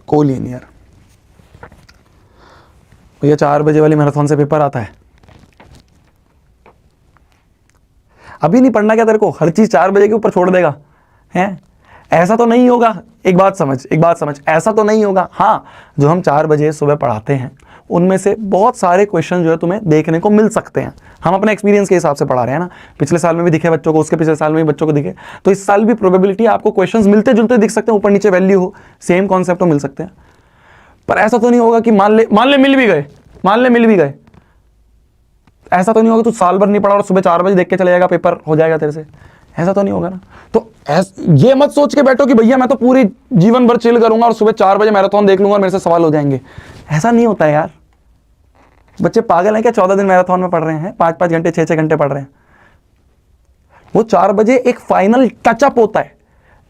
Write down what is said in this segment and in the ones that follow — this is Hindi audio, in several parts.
कोलिनियर। भैया 4 बजे वाली मैराथन से पेपर आता है, अभी नहीं पढ़ना क्या तेरे को, हर चीज 4 बजे के ऊपर छोड़ देगा हैं? ऐसा तो नहीं होगा, एक बात समझ, ऐसा तो नहीं होगा। हाँ, जो हम 4 बजे सुबह पढ़ाते हैं उनमें से बहुत सारे क्वेश्चन जो है तुम्हें देखने को मिल सकते हैं। हम अपने एक्सपीरियंस के हिसाब से पढ़ा रहे हैं ना, पिछले साल में भी दिखे बच्चों को, उसके पिछले साल में भी बच्चों को दिखे, तो इस साल भी प्रोबेबिलिटी आपको क्वेश्चंस मिलते जुलते दिख सकते हैं, ऊपर नीचे वैल्यू हो, सेम कॉन्सेप्ट हो, मिल सकते हैं। पर ऐसा तो नहीं होगा कि मान ले मिल भी गए, ऐसा तो नहीं होगा तू साल भर नहीं पढ़ा और सुबह 4 बजे देख के चले जाएगा, पेपर हो जाएगा तेरे से, ऐसा तो नहीं होगा ना। तो ये मत सोच के बैठो कि भैया मैं तो पूरी जीवन भर चिल करूंगा और सुबह 4 बजे मैराथन देख लूंगा और मेरे से सवाल हो जाएंगे, ऐसा नहीं होता है यार। बच्चे पागल हैं क्या? 14 दिन मैराथन में पढ़ रहे हैं, 5-5 घंटे 6-6 घंटे पढ़ रहे हैं। वो 4 बजे एक फाइनल टचअप होता है,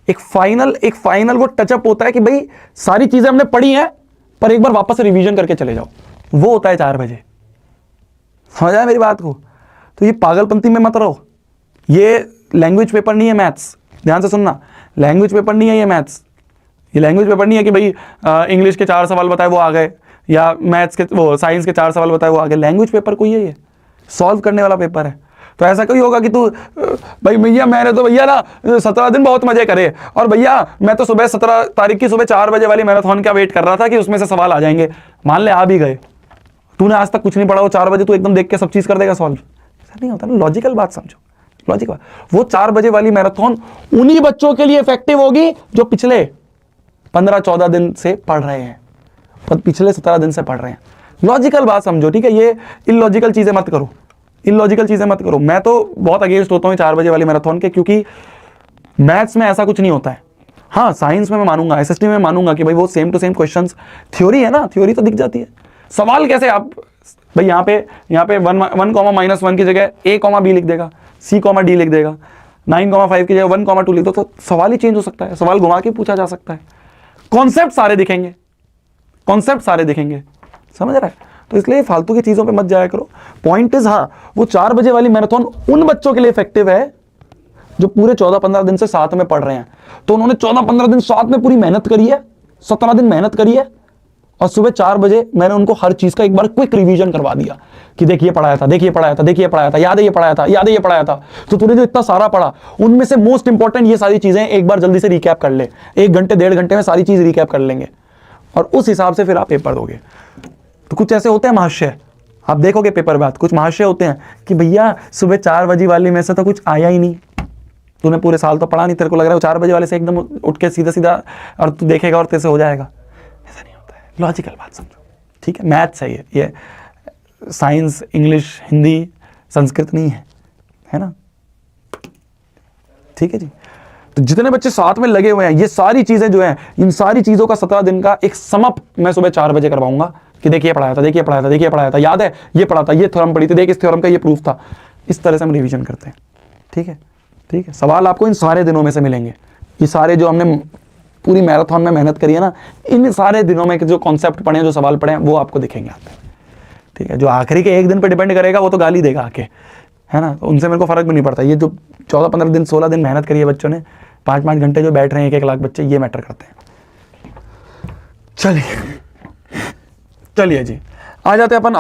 एक फाइनल वो टचअप होता है कि भाई सारी चीजें हमने पढ़ी हैं पर एक बार वापस से रिवीजन करके चले जाओ, वो होता है 4 बजे। समझ आया मेरी बात को? तो ये पागलपंती में मत रहो। ये लैंग्वेज पेपर नहीं है मैथ्स, ध्यान से सुनना, लैंग्वेज पेपर नहीं है ये मैथ्स। ये लैंग्वेज पेपर नहीं है कि भाई इंग्लिश के 4 सवाल बताए वो आ गए, या मैथ्स के वो साइंस के 4 सवाल बताए वो आ गए। लैंग्वेज पेपर कोई है, ये सॉल्व करने वाला पेपर है। तो ऐसा कोई होगा कि तू भाई भैया मैंने तो भैया ना 17 दिन बहुत मजे करे, और भैया मैं तो सुबह 17 तारीख की सुबह 4 बजे वाली मैराथन का वेट कर रहा था कि उसमें से सवाल आ जाएंगे। मान ले आ भी गए, तूने आज तक कुछ नहीं पढ़ा, वो 4 बजे तू एकदम देख के सब चीज कर देगा सॉल्व? ऐसा नहीं होता ना, लॉजिकल बात समझो, लॉजिकल। वो 4 बजे वाली मैराथन उन्हीं बच्चों के लिए इफेक्टिव होगी जो पिछले 15-14 दिन से पढ़ रहे हैं, पर पिछले 17 दिन से पढ़ रहे हैं। लॉजिकल बात समझो, ठीक है? ये इलॉजिकल चीजें मत करो, इलॉजिकल चीजें मत करो। मैं तो बहुत अगेंस्ट होता हूँ 4 बजे वाली मैराथन के, क्योंकि मैथ्स में ऐसा कुछ नहीं होता है। हाँ, साइंस में मैं मानूंगा, एसएसटी में मानूंगा कि भाई वो same to same questions, theory है ना, थ्योरी तो दिख जाती है। सवाल कैसे आप भाई यहाँ पे 1,-1 की जगह A, B लिख देगा, C, D लिख देगा, 9,5 की जगह 1, 2 लिख दो, तो सवाल ही चेंज हो सकता है, सवाल घुमा के पूछा जा सकता है। कॉन्सेप्ट सारे दिखेंगे, समझ रहा है? तो इसलिए फालतू की चीजों पे मत जाया करो। पॉइंट इज, हाँ, वो 4 बजे वाली मैराथन उन बच्चों के लिए इफेक्टिव है जो पूरे 14-15 दिन से साथ में पढ़ रहे हैं। तो उन्होंने 14-15 दिन साथ में पूरी मेहनत करी है, 17 दिन मेहनत करी है, और सुबह 4 बजे मैंने उनको हर चीज का एक बार क्विक रिवीजन करवा दिया कि देखिए पढ़ाया था, याद है ये पढ़ाया था। तो तूने जो इतना सारा पढ़ा उनमें से मोस्ट इंपॉर्टेंट ये सारी चीजें एक बार जल्दी से रिकैप कर ले, 1 घंटे 1.5 घंटे में सारी चीज रिकैप कर लेंगे, और उस हिसाब से फिर आप पेपर दोगे। तो कुछ ऐसे होते हैं महाशय, आप देखोगे पेपर में कुछ महाशय होते हैं कि भैया सुबह 4 बजे वाली में से तो कुछ आया ही नहीं, तूने पूरे साल तो पढ़ा नहीं, तेरे को लग रहा है 4 बजे वाले से एकदम उठ के सीधा और तू देखेगा और तेरे से हो जाएगा। ऐसा नहीं होता है, लॉजिकल बात समझो, ठीक है? मैथ्स है ये साइंस, इंग्लिश, हिंदी, संस्कृत नहीं है ना, ठीक है जी? तो जितने बच्चे साथ में लगे हुए हैं, ये सारी चीजें जो हैं, इन सारी चीजों का 17 दिन का एक समअप मैं सुबह 4 बजे करवाऊंगा कि देखिए पढ़ाया था, याद है ये पढ़ा था, ये थ्योरम पढ़ी थी, देख इस थ्योरम का ये प्रूफ था। इस तरह से हम रिवीजन करते हैं, ठीक है? सवाल आपको इन सारे दिनों में से मिलेंगे। ये सारे जो हमने पूरी मैराथन में मेहनत करी है ना, इन सारे दिनों में जो कॉन्सेप्ट पढ़े हैं, जो सवाल पढ़े हैं, वो आपको दिखेंगे आते हैं, ठीक है? जो आखिरी के 1 दिन पे डिपेंड करेगा वो तो गाली देगा आके, है ना? तो उनसे मेरे को फर्क भी नहीं पड़ता। ये जो 14-15 दिन 16 दिन मेहनत करी है बच्चों ने, 5-5 घंटे जो बैठ रहे हैं 1-1 लाख बच्चे, ये मैटर करते हैं। चलिए जी, आ जाते हैं अपन